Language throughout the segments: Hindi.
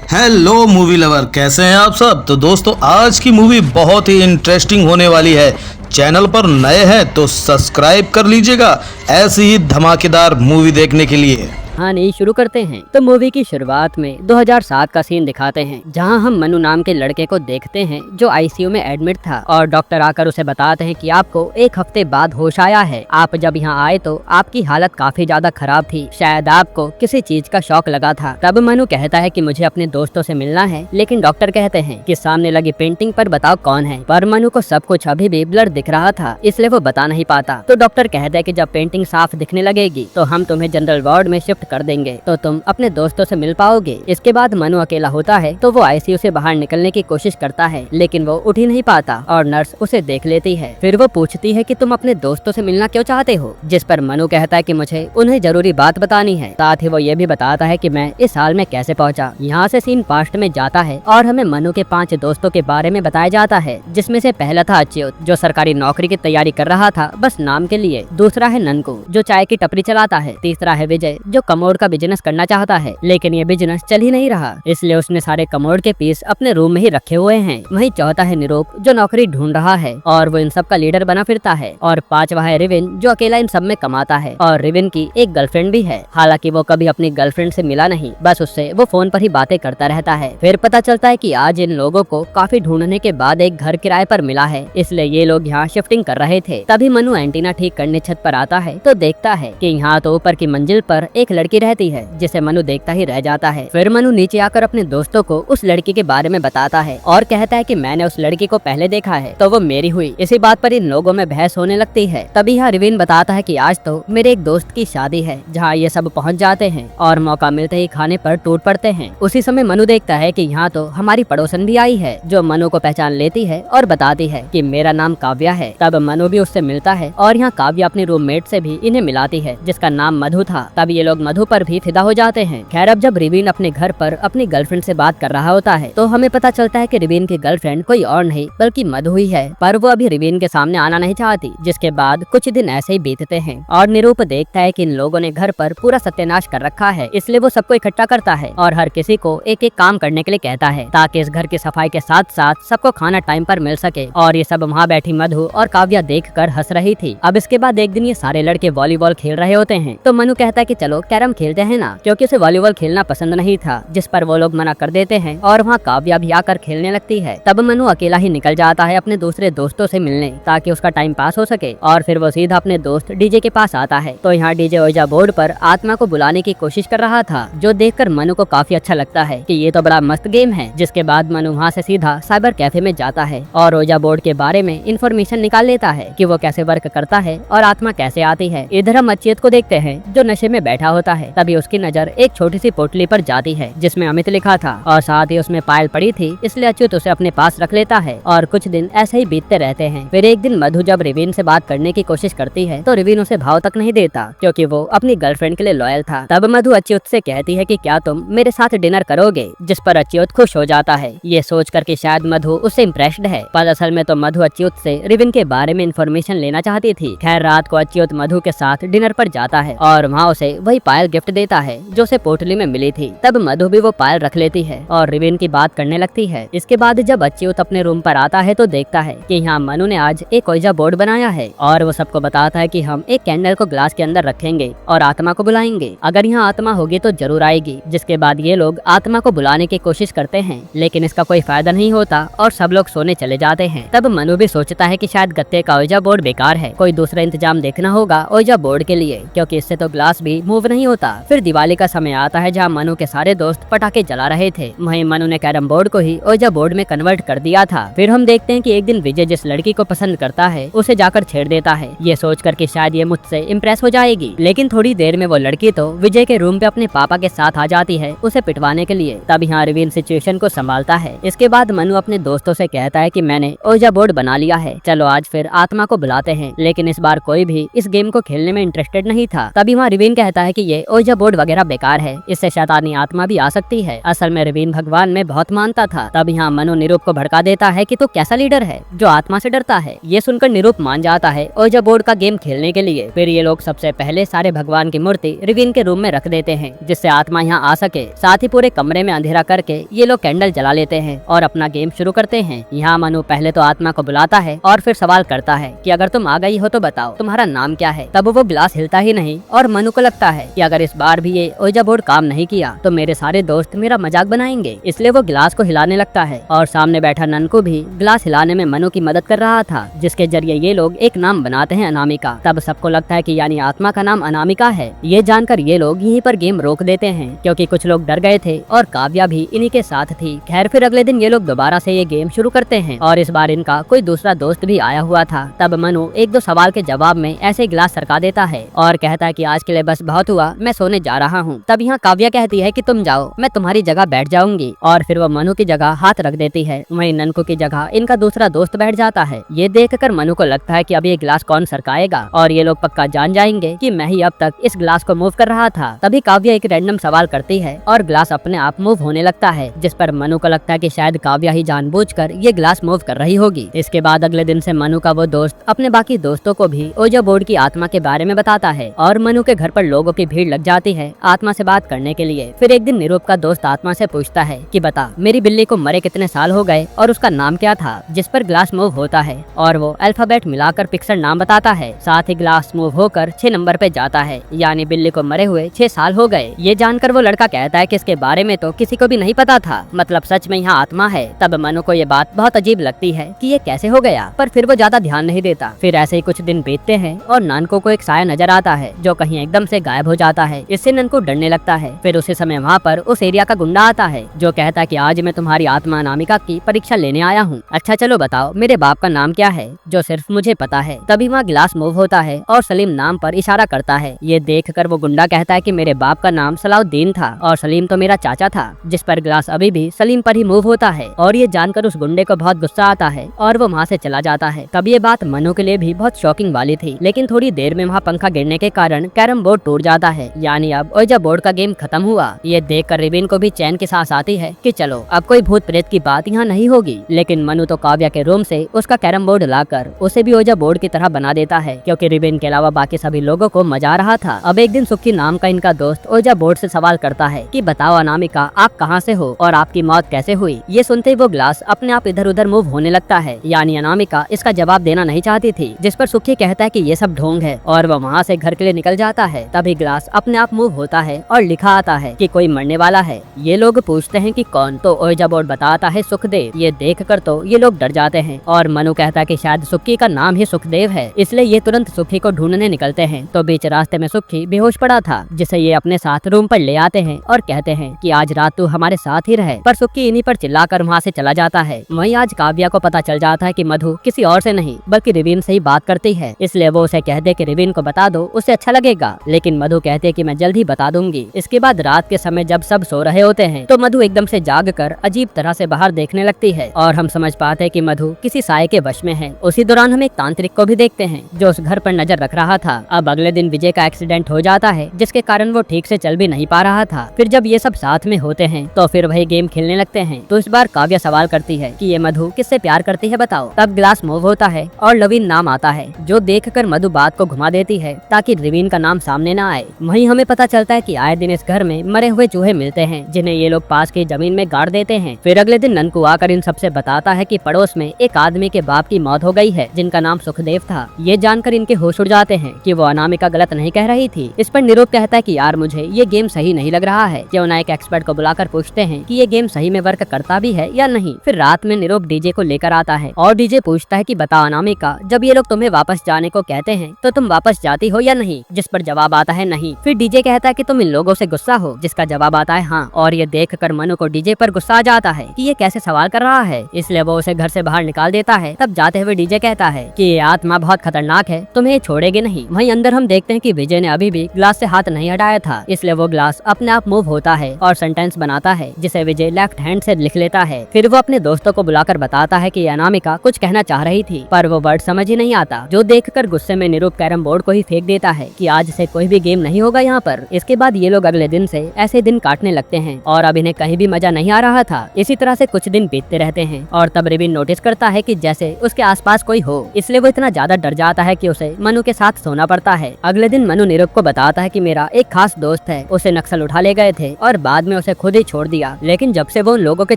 हेलो मूवी लवर, कैसे हैं आप सब। तो दोस्तों, आज की मूवी बहुत ही इंटरेस्टिंग होने वाली है। चैनल पर नए हैं तो सब्सक्राइब कर लीजिएगा ऐसी ही धमाकेदार मूवी देखने के लिए। कहानी शुरू करते हैं तो मूवी की शुरुआत में 2007 का सीन दिखाते हैं, जहां हम मनु नाम के लड़के को देखते हैं जो आईसीयू में एडमिट था और डॉक्टर आकर उसे बताते हैं कि आपको 1 हफ्ते बाद होश आया है। आप जब यहाँ आए तो आपकी हालत काफी ज्यादा खराब थी, शायद आपको किसी चीज का शौक लगा था। तब मनु कहता है कि मुझे अपने दोस्तों से मिलना है, लेकिन डॉक्टर कहते हैं कि सामने लगी पेंटिंग पर बताओ कौन है। पर मनु को सब कुछ अभी भी ब्लर दिख रहा था, इसलिए वो बता नहीं पाता। तो डॉक्टर कहता है कि जब पेंटिंग साफ दिखने लगेगी तो हम तुम्हें जनरल वार्ड में शिफ्ट कर देंगे, तो तुम अपने दोस्तों से मिल पाओगे। इसके बाद मनु अकेला होता है तो वो आईसीयू से बाहर निकलने की कोशिश करता है, लेकिन वो उठ ही नहीं पाता और नर्स उसे देख लेती है। फिर वो पूछती है कि तुम अपने दोस्तों से मिलना क्यों चाहते हो, जिस पर मनु कहता है कि मुझे उन्हें जरूरी बात बतानी है। साथ ही वो ये भी बताता है कि मैं इस हाल में कैसे पहुंचा। यहाँ से सीन पास्ट में जाता है और हमें मनु के 5 दोस्तों के बारे में बताया जाता है, जिसमें से पहला था अच्युत, जो सरकारी नौकरी की तैयारी कर रहा था बस नाम के लिए। दूसरा है ननकू, जो चाय की टपरी चलाता है। तीसरा है विजय, जो कमोड का बिजनेस करना चाहता है, लेकिन ये बिजनेस चल ही नहीं रहा, इसलिए उसने सारे कमोड के पीस अपने रूम में ही रखे हुए हैं। वहीं चौथा है निरूप, जो नौकरी ढूंढ रहा है और वो इन सब का लीडर बना फिरता है। और 5वां है रिविन, जो अकेला इन सब में कमाता है और रिविन की एक गर्लफ्रेंड भी है। हालांकि वो कभी अपनी गर्लफ्रेंड से मिला नहीं, बस उससे वो फोन पर ही बातें करता रहता है। फिर पता चलता है कि आज इन लोगों को काफी ढूंढने के बाद एक घर किराए पर मिला है, इसलिए ये लोग यहाँ शिफ्टिंग कर रहे थे। तभी मनु एंटीना ठीक करने छत पर आता है तो देखता है कि यहाँ तो ऊपर की मंजिल पर एक लड़की रहती है, जिसे मनु देखता ही रह जाता है। फिर मनु नीचे आकर अपने दोस्तों को उस लड़की के बारे में बताता है और कहता है कि मैंने उस लड़की को पहले देखा है तो वो मेरी हुई। इसी बात पर इन लोगों में बहस होने लगती है। तभी यहाँ रिविन बताता है कि आज तो मेरे एक दोस्त की शादी है, जहाँ ये सब पहुँच जाते हैं और मौका मिलते ही खाने पर टूट पड़ते हैं। उसी समय मनु देखता है कि यहाँ तो हमारी पड़ोसन भी आई है, जो मनु को पहचान लेती है और बताती है कि मेरा नाम काव्या है। तब मनु भी उससे मिलता है और यहाँ काव्या अपनी रूममेट से भी इन्हें मिलाती है, जिसका नाम मधु था। तब ये लोग मधु पर भी फिदा हो जाते हैं। खैर, अब जब रिविन अपने घर पर अपनी गर्लफ्रेंड से बात कर रहा होता है तो हमें पता चलता है कि रिविन की गर्लफ्रेंड कोई और नहीं बल्कि मधु ही है, पर वो अभी रिविन के सामने आना नहीं चाहती। जिसके बाद कुछ दिन ऐसे ही बीतते हैं और निरूप देखता है कि इन लोगों ने घर पर पूरा सत्यानाश कर रखा है, इसलिए वो सबको इकट्ठा करता है और हर किसी को एक एक काम करने के लिए कहता है, ताकि इस घर की सफाई के साथ साथ सबको खाना टाइम पर मिल सके। और ये सब वहाँ बैठी मधु और काव्या देख कर हंस रही थी। अब इसके बाद एक दिन ये सारे लड़के वॉलीबॉल खेल रहे होते हैं, तो मनु कहता है कि चलो कैरम खेलते हैं ना, क्योंकि उसे वॉलीबॉल खेलना पसंद नहीं था, जिस पर वो लोग मना कर देते हैं और वहाँ काव्या भी आकर खेलने लगती है। तब मनु अकेला ही निकल जाता है अपने दूसरे दोस्तों से मिलने, ताकि उसका टाइम पास हो सके। और फिर वो सीधा अपने दोस्त डीजे के पास आता है तो यहाँ डीजे ओजा बोर्ड पर आत्मा को बुलाने की कोशिश कर रहा था, जो देखकर मनु को काफी अच्छा लगता है कि ये तो बड़ा मस्त गेम है। जिसके बाद मनु वहाँ से सीधा साइबर कैफे में जाता है और ओजा बोर्ड के बारे में इंफॉर्मेशन निकाल लेता है कि वो कैसे वर्क करता है और आत्मा कैसे आती है। इधर हम अच्युत को देखते हैं, जो नशे में बैठा होता है। तभी उसकी नजर एक छोटी सी पोटली पर जाती है जिसमें अमित लिखा था और साथ ही उसमें पायल पड़ी थी, इसलिए अच्युत उसे अपने पास रख लेता है और कुछ दिन ऐसे ही बीतते रहते हैं। फिर एक दिन मधु जब रिविन से बात करने की कोशिश करती है तो रिविन उसे भाव तक नहीं देता, क्योंकि वो अपनी गर्लफ्रेंड के लिए लॉयल था। तब मधु अच्युत से कहती है कि क्या तुम मेरे साथ डिनर करोगे, जिस पर अच्युत खुश हो जाता है, ये सोच कर कि शायद मधु उससे इम्प्रेस्ड है, पर असल में तो मधु अच्युत से रिविन के बारे में इंफॉर्मेशन लेना चाहती थी। खैर, रात को अच्युत मधु के साथ डिनर पर जाता है और वहाँ उसे वही पायल गिफ्ट देता है जो उसे पोटली में मिली थी। तब मधु भी वो पायल रख लेती है और रिविन की बात करने लगती है। इसके बाद जब अच्युत अपने रूम पर आता है तो देखता है कि यहाँ मनु ने आज एक ओइजा बोर्ड बनाया है और वो सबको बताता है कि हम एक कैंडल को ग्लास के अंदर रखेंगे और आत्मा को बुलाएंगे, अगर यहाँ आत्मा होगी तो जरूर आएगी। जिसके बाद ये लोग आत्मा को बुलाने की कोशिश करते हैं, लेकिन इसका कोई फायदा नहीं होता और सब लोग सोने चले जाते हैं। तब मनु भी सोचता है कि शायद गत्ते का ओइजा बोर्ड बेकार है, कोई दूसरा इंतजाम देखना होगा ओइजा बोर्ड के लिए, क्योंकि इससे तो ग्लास भी मूव नहीं होता। फिर दिवाली का समय आता है जहाँ मनु के सारे दोस्त पटाखे जला रहे थे, वहीं मनु ने कैरम बोर्ड को ही ओइजा बोर्ड में कन्वर्ट कर दिया था। फिर हम देखते हैं कि एक दिन विजय जिस लड़की को पसंद करता है उसे जाकर छेड़ देता है, ये सोचकर कि शायद ये मुझसे इम्प्रेस हो जाएगी। लेकिन थोड़ी देर में वो लड़की तो विजय के रूम पे अपने पापा के साथ आ जाती है उसे पिटवाने के लिए। तब यहाँ रिविन सिचुएशन को संभालता है। इसके बाद मनु अपने दोस्तों से कहता है कि मैंने ओइजा बोर्ड बना लिया है, चलो आज फिर आत्मा को बुलाते हैं। लेकिन इस बार कोई भी इस गेम को खेलने में इंटरेस्टेड नहीं था। तभी वहाँ रिविन कहता है कि ये ये ओजा बोर्ड वगैरह बेकार है, इससे शैतानी आत्मा भी आ सकती है। असल में रवीन भगवान में बहुत मानता था। तब यहाँ मनु निरूप को भड़का देता है कि तू कैसा लीडर है जो आत्मा से डरता है। ये सुनकर निरूप मान जाता है ओजा बोर्ड का गेम खेलने के लिए। फिर ये लोग सबसे पहले सारे भगवान की मूर्ति रवीन के रूम में रख देते हैं जिससे आत्मा यहाँ आ सके। साथ ही पूरे कमरे में अंधेरा करके ये लोग कैंडल जला लेते हैं और अपना गेम शुरू करते हैं। यहाँ मनु पहले तो आत्मा को बुलाता है और फिर सवाल करता है कि अगर तुम आ गई हो तो बताओ तुम्हारा नाम क्या है। तब वो ग्लास हिलता ही नहीं और मनु को लगता है कि अगर इस बार भी ये ओजा बोर्ड काम नहीं किया तो मेरे सारे दोस्त मेरा मजाक बनाएंगे। इसलिए वो ग्लास को हिलाने लगता है और सामने बैठा ननकू भी ग्लास हिलाने में मनु की मदद कर रहा था, जिसके जरिए ये लोग एक नाम बनाते हैं अनामिका। तब सबको लगता है कि यानी आत्मा का नाम अनामिका है। ये जानकर ये लोग यहीं पर गेम रोक देते हैं क्योंकि कुछ लोग डर गए थे और काव्या भी इन्हीं के साथ थी। खैर फिर अगले दिन ये लोग दोबारा से ये गेम शुरू करते हैं और इस बार इनका कोई दूसरा दोस्त भी आया हुआ था। तब मनु एक दो सवाल के जवाब में ऐसे ग्लास सरका देता है और कहता है कि आज के लिए बस बहुत हुआ, मैं सोने जा रहा हूँ। तब यहाँ काव्या कहती है कि तुम जाओ, मैं तुम्हारी जगह बैठ जाऊंगी और फिर वो मनु की जगह हाथ रख देती है। वहीं ननकू की जगह इनका दूसरा दोस्त बैठ जाता है। ये देखकर मनु को लगता है कि अब ये ग्लास कौन सरकाएगा और ये लोग पक्का जान जाएंगे कि मैं ही अब तक इस ग्लास को मूव कर रहा था। तभी काव्या एक रैंडम सवाल करती है और ग्लास अपने आप मूव होने लगता है, जिस पर मनु को लगता है कि शायद काव्या ही जानबूझकर ये ग्लास मूव कर रही होगी। इसके बाद अगले दिन से मनु का वो दोस्त अपने बाकी दोस्तों को भी ओजा बोर्ड की आत्मा के बारे में बताता है और मनु के घर पर लोगों की भीड़ लग जाती है आत्मा से बात करने के लिए। फिर एक दिन निरूप का दोस्त आत्मा से पूछता है कि बता मेरी बिल्ली को मरे कितने साल हो गए और उसका नाम क्या था, जिस पर ग्लास मूव होता है और वो अल्फाबेट मिलाकर पिक्सल नाम बताता है। साथ ही ग्लास मूव होकर 6 नंबर पे जाता है, यानी बिल्ली को मरे हुए 6 साल हो गए। ये जानकर वो लड़का कहता है कि इसके बारे में तो किसी को भी नहीं पता था, मतलब सच में यहाँ आत्मा है। तब मनु को ये बात बहुत अजीब लगती है कि ये कैसे हो गया, पर फिर वो ज्यादा ध्यान नहीं देता। फिर ऐसे ही कुछ दिन बीतते हैं और नानको को एक साया नजर आता है जो कहीं एकदम से गायब हो जाता है। इससे ननको डरने लगता है। फिर उसी समय वहाँ पर उस एरिया का गुंडा आता है जो कहता है कि आज मैं तुम्हारी आत्मा अनामिका की परीक्षा लेने आया हूँ। अच्छा चलो बताओ मेरे बाप का नाम क्या है, जो सिर्फ मुझे पता है। तभी वहाँ ग्लास मूव होता है और सलीम नाम पर इशारा करता है। ये देखकर वो गुंडा कहता है कि मेरे बाप का नाम सलाउद्दीन था और सलीम तो मेरा चाचा था, जिस पर ग्लास अभी भी सलीम पर ही मूव होता है। और ये जानकर उस गुंडे को बहुत गुस्सा आता है और वो वहाँ से चला जाता है। तब ये बात मनु के लिए भी बहुत शॉकिंग वाली थी, लेकिन थोड़ी देर में वहाँ पंखा गिरने के कारण कैरम बोर्ड टूट जाता है, यानी अब ओजा बोर्ड का गेम खत्म हुआ। ये देखकर रिबिन को भी चैन की सांस आती है कि चलो अब कोई भूत प्रेत की बात यहाँ नहीं होगी। लेकिन मनु तो काव्या के रूम से उसका कैरम बोर्ड लाकर उसे भी ओजा बोर्ड की तरह बना देता है, क्योंकि रिबिन के अलावा बाकी सभी लोगों को मजा आ रहा था। अब एक दिन सुखी नाम का इनका दोस्त ओजा बोर्ड से सवाल करता है कि बताओ अनामिका आप कहाँ से हो और आपकी मौत कैसे हुई। ये सुनते ही वो ग्लास अपने आप इधर उधर मूव होने लगता है, यानी अनामिका इसका जवाब देना नहीं चाहती थी, जिस पर सुखी कहता है कि ये सब ढोंग है और वो वहाँ से घर के लिए निकल जाता है। तभी ग्लास अपने आप मूव होता है और लिखा आता है कि कोई मरने वाला है। ये लोग पूछते हैं कि कौन, तो ओजा बोर्ड बताता है सुखदेव। ये देखकर तो ये लोग डर जाते हैं और मनु कहता है कि शायद सुखी का नाम ही सुखदेव है, इसलिए ये तुरंत सुखी को ढूंढने निकलते हैं। तो बीच रास्ते में सुखी बेहोश पड़ा था, जिसे ये अपने साथ रूम पर ले आते हैं और कहते हैं कि आज रात तू हमारे साथ ही रहे। पर सुखी इन्हीं पर चिल्लाकर वहाँ से चला जाता है। वहीं आज काव्या को पता चल जाता है कि मधु किसी और से नहीं बल्कि रिविन से ही बात करती है, इसलिए वो उसे कह दे कि रिविन को बता दो, उसे अच्छा लगेगा। लेकिन मधु कहते है कि मैं जल्द ही बता दूंगी। इसके बाद रात के समय जब सब सो रहे होते हैं तो मधु एकदम से जाग कर अजीब तरह से बाहर देखने लगती है और हम समझ पाते हैं कि मधु किसी साये के वश में है। उसी दौरान हम एक तांत्रिक को भी देखते हैं जो उस घर पर नजर रख रहा था। अब अगले दिन विजय का एक्सीडेंट हो जाता है, जिसके कारण वो ठीक से चल भी नहीं पा रहा था। फिर जब ये सब साथ में होते हैं तो फिर वही गेम खेलने लगते हैं। तो इस बार काव्या सवाल करती है कि ये मधु किससे प्यार करती है बताओ। तब ग्लास मूव होता है और लवीन नाम आता है, जो देखकर मधु बात को घुमा देती है ताकि रिवीन का नाम सामने न आए। वहीं हमें पता चलता है कि आए दिन इस घर में मरे हुए चूहे मिलते हैं, जिन्हें ये लोग पास की जमीन में गाड़ देते हैं। फिर अगले दिन ननकू आकर इन सबसे बताता है कि पड़ोस में एक आदमी के बाप की मौत हो गई है, जिनका नाम सुखदेव था। ये जानकर इनके होश उड़ जाते हैं कि वो अनामिका गलत नहीं कह रही थी। इस पर निरूप कहता है कि यार मुझे ये गेम सही नहीं लग रहा है। क्यों ना एक एक्सपर्ट को बुलाकर पूछते हैं कि ये गेम सही में वर्क करता भी है या नहीं। फिर रात में निरूप डीजे को लेकर आता है और डीजे पूछता है कि बता अनामिका, जब ये लोग तुम्हें वापस जाने को कहते हैं तो तुम वापस जाती हो या नहीं, जिस पर जवाब आता है नहीं। फिर डीजे कहता है कि तुम इन लोगों से गुस्सा हो, जिसका जवाब आता है हाँ। और ये देखकर मनु को डीजे पर गुस्सा आ जाता है कि ये कैसे सवाल कर रहा है, इसलिए वो उसे घर से बाहर निकाल देता है। तब जाते हुए डीजे कहता है कि ये आत्मा बहुत खतरनाक है, तुम्हें ये छोड़ेगी नहीं। वहीं अंदर हम देखते हैं कि विजय ने अभी भी ग्लास से हाथ नहीं हटाया था, इसलिए वो ग्लास अपने आप मूव होता है और सेंटेंस बनाता है, जिसे विजय लेफ्ट हैंड से लिख लेता है। फिर वो अपने दोस्तों को बुलाकर बताता है कि अनामिका कुछ कहना चाह रही थी, पर वो वर्ड समझ ही नहीं आता, जो देखकर गुस्से में निरूप कैरम बोर्ड को ही फेंक देता है कि आज से कोई भी गेम नहीं होगा यहाँ पर। इसके बाद ये लोग अगले दिन से ऐसे दिन काटने लगते हैं और अब इन्हें कहीं भी मजा नहीं आ रहा था। इसी तरह से कुछ दिन बीतते रहते हैं और तब रिविन नोटिस करता है कि जैसे उसके आसपास कोई हो, इसलिए वो इतना ज्यादा डर जाता है कि उसे मनु के साथ सोना पड़ता है। अगले दिन मनु नीरव को बताता है कि मेरा एक खास दोस्त है, उसे नक्सल उठा ले गए थे और बाद में उसे खुद ही छोड़ दिया, लेकिन जब से वो उन लोगों के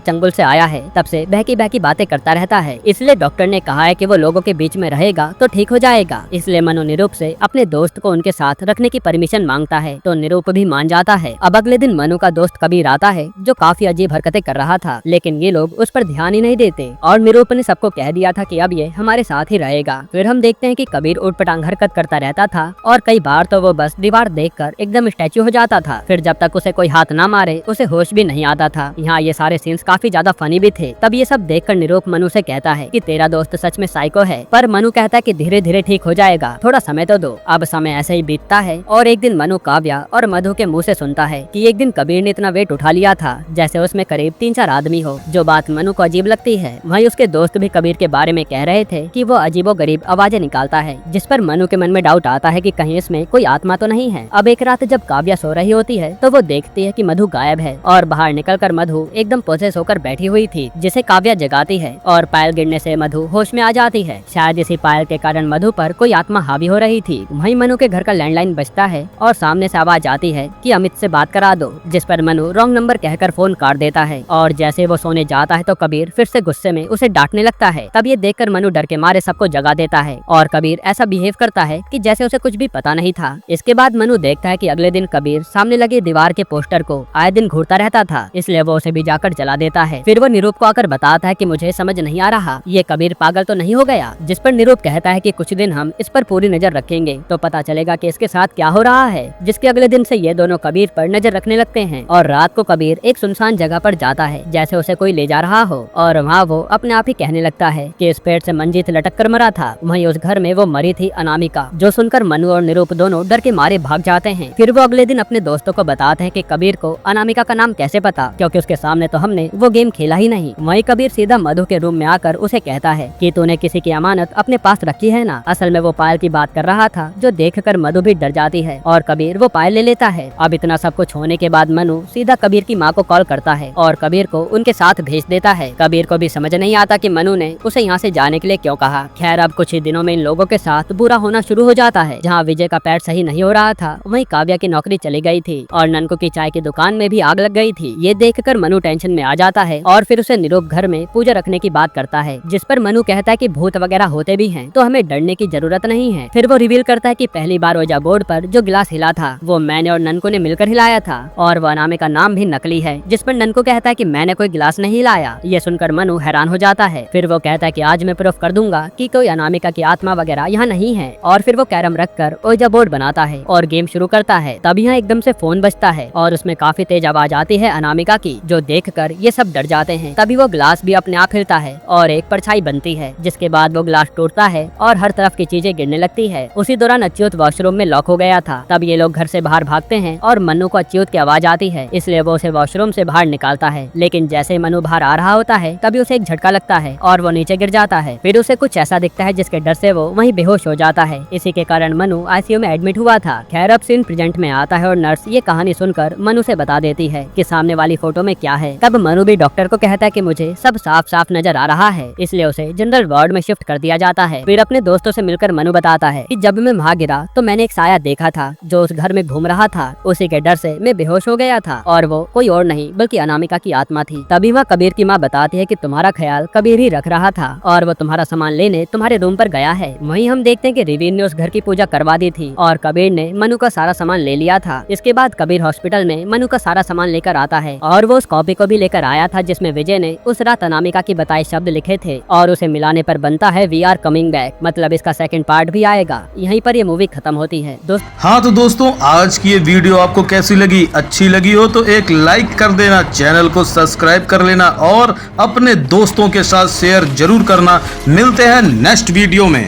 चंगुल से आया है तब से बहकी बहकी बातें करता रहता है। इसलिए डॉक्टर ने कहा है कि वो लोगों के बीच में रहेगा तो ठीक हो जाएगा। इसलिए मनु निरूप से अपने दोस्त को उनके साथ रखने की परमिशन मांगता है तो निरूप भी मान जाता है। अब अगले दिन मनु का दोस्त कबीर आता है जो काफी अजीब हरकतें कर रहा था, लेकिन ये लोग उस पर ध्यान ही नहीं देते और निरूप ने सबको कह दिया था कि अब ये हमारे साथ ही रहेगा। फिर हम देखते हैं कि कबीर उठपटांग हरकत करता रहता था और कई बार तो वो बस दीवार देखकर एकदम स्टैच्यू हो जाता था। फिर जब तक उसे कोई हाथ ना मारे उसे होश भी नहीं आता था। यहाँ ये सारे सीन्स काफी ज्यादा फनी भी थे। तब ये सब देखकर निरूप मनु से कहता है कि तेरा दोस्त सच में साइको है, पर मनु कहता है कि धीरे धीरे ठीक हो जाएगा, थोड़ा समय तो दो। अब समय ऐसे ही बीतता है और एक दिन मनु काव्या और मधु के मुंह से सुनता है कि एक दिन कबीर ने इतना वेट उठा लिया था जैसे उसमें करीब 3-4 आदमी हो, जो बात मनु को अजीब लगती है। वहीं उसके दोस्त भी कबीर के बारे में कह रहे थे कि वो अजीबो गरीब आवाजें निकालता है, जिस पर मनु के मन में डाउट आता है कि कहीं इसमें कोई आत्मा तो नहीं है। अब एक रात जब काव्या सो रही होती है तो वो देखती है कि मधु गायब है और बाहर निकलकर मधु एकदम पोसेस होकर बैठी हुई थी, जिसे काव्या जगाती है और पायल गिरने से मधु होश में आ जाती है। शायद इसी पायल के कारण मधु पर कोई आत्मा हावी हो रही थी। वहीं मनु के घर का लैंडलाइन बजता है और सामने से आवाज आती है कि अमित से बात करा दो, जिस पर मनु रॉन्ग नंबर कहकर फोन काट देता है और जैसे वो सोने जाता है तो कबीर फिर से गुस्से में उसे डांटने लगता है। तब ये देखकर मनु डर के मारे सबको जगा देता है और कबीर ऐसा बिहेव करता है कि जैसे उसे कुछ भी पता नहीं था। इसके बाद मनु देखता है कि अगले दिन कबीर सामने लगे दीवार के पोस्टर को आए दिन घूरता रहता था, इसलिए वो उसे भी जाकर जला देता है। फिर वो निरूप को आकर बताता है कि मुझे समझ नहीं आ रहा ये कबीर पागल तो नहीं हो गया, जिस पर निरूप कहता है कि कुछ दिन हम इस पर पूरी नजर रखेंगे तो पता चलेगा कि इसके साथ क्या हो रहा है। जिसके अगले दिन से ये दोनों कबीर पर नजर रखने लगते हैं और रात को कबीर एक सुनसान जगह पर जाता है जैसे उसे कोई ले जा रहा हो और वहाँ वो अपने आप ही कहने लगता है कि इस पेड़ से मंजीत लटक कर मरा था। वहीं उस घर में वो मरी थी अनामिका, जो सुनकर मनु और निरूप दोनों डर के मारे भाग जाते हैं। फिर वो अगले दिन अपने दोस्तों को बताते हैं कि कबीर को अनामिका का नाम कैसे पता, क्योंकि उसके सामने तो हमने वो गेम खेला ही नहीं। वहीं कबीर सीधा मधु के रूम में आकर उसे कहता है कि तूने किसी की अमानत अपने पास रखी है ना। असल में वो पायल की बात कर रहा था, जो देखकर मधु भी डर जाती है और कबीर वो पायल ले लेता है। अब इतना सब कुछ होने के बाद मनु सीधा कबीर की माँ को कॉल करता है और कबीर को उनके साथ भेज देता है। कबीर को भी समझ नहीं आता कि मनु ने उसे यहाँ से जाने के लिए क्यों कहा। खैर अब कुछ ही दिनों में इन लोगों के साथ बुरा होना शुरू हो जाता है। जहाँ विजय का पैर सही नहीं हो रहा था वहीं काव्या की नौकरी चली गई थी और ननकू की चाय की दुकान में भी आग लग गई थी। ये देखकर मनु टेंशन में आ जाता है और फिर उसे निरूप घर में पूजा रखने की बात करता है, जिस पर मनु कहता है कि भूत वगैरह होते भी हैं तो हमें डरने की जरूरत नहीं है। फिर वो रिवील करता है कि पहली बार ओजा बोर्ड पर जो गिलास हिला था वो मैंने और ननकू ने मिलकर हिलाया था और वो अनामिका का नाम भी नकली है, जिस पर ननकू कहता है कि मैंने कोई गिलास नहीं हिलाया। ये सुनकर मनु हैरान हो जाता है। फिर वो कहता है कि आज मैं प्रूफ कर दूंगा कि कोई अनामिका की आत्मा वगैरह यहाँ नहीं है और फिर वो कैरम रखकर ओजा बोर्ड बनाता है और गेम शुरू करता है। तब यहाँ एकदम से फोन बजता है और उसमें काफी तेज आवाज आती है अनामिका की, जो देखकर ये सब डर जाते हैं। तभी वो गिलास भी अपने आप हिलता है और एक परछाई बनती है, जिसके बाद वो गिलास टूटता है और हर तरफ की चीजें गिरने लगती है। उसी दौरान अच्युत वॉशरूम में लॉक हो गया था। तब ये लोग घर से बाहर भागते हैं और मनु को अच्युत की आवाज आती है, इसलिए वो उसे वॉशरूम से बाहर निकालता है। लेकिन जैसे मनु बाहर आ रहा होता है तभी उसे एक झटका लगता है और वो नीचे गिर जाता है। फिर उसे कुछ ऐसा दिखता है जिसके डर से वो वहीं बेहोश हो जाता है। इसी के कारण मनु आईसीयू में एडमिट हुआ था। खैर अब सीन प्रेजेंट में आता है और नर्स ये कहानी सुनकर मनु से बता देती है कि सामने वाली फोटो में क्या है। तब मनु भी डॉक्टर को कहता है कि मुझे सब साफ साफ नजर आ रहा है, इसलिए उसे जनरल वार्ड में शिफ्ट कर दिया जाता है। फिर अपने दोस्तों से मिलकर मनु बताता है कि जब मैं वहाँ गिरा तो मैंने एक साया देखा था जो उस घर में घूम रहा था। उसी के डर से मैं बेहोश हो गया था और वो कोई और नहीं बल्कि अनामिका की आत्मा थी। तभी वह कबीर की माँ बताती है कि तुम्हारा ख्याल कबीर ही रख रहा था और वो तुम्हारा सामान लेने तुम्हारे रूम पर गया है। वहीं हम देखते हैं कि रिवीन ने उस घर की पूजा करवा दी थी और कबीर ने मनु का सारा सामान ले लिया था। इसके बाद कबीर हॉस्पिटल में मनु का सारा सामान लेकर आता है और वो उस कॉपी को भी लेकर आया था जिसमें विजय ने उस रात अनामिका की बताए शब्द लिखे थे और उसे मिलाने पर बनता है वी आर कमिंग बैक, मतलब इसका सेकंड पार्ट भी आएगा। यहीं पर ये मूवी खत्म होती है दोस्त। हाँ तो दोस्तों आज की ये वीडियो आपको कैसी लगी? अच्छी लगी हो तो एक लाइक कर देना, चैनल को सब्सक्राइब कर लेना और अपने दोस्तों के साथ शेयर जरूर करना। मिलते हैं नेक्स्ट वीडियो में।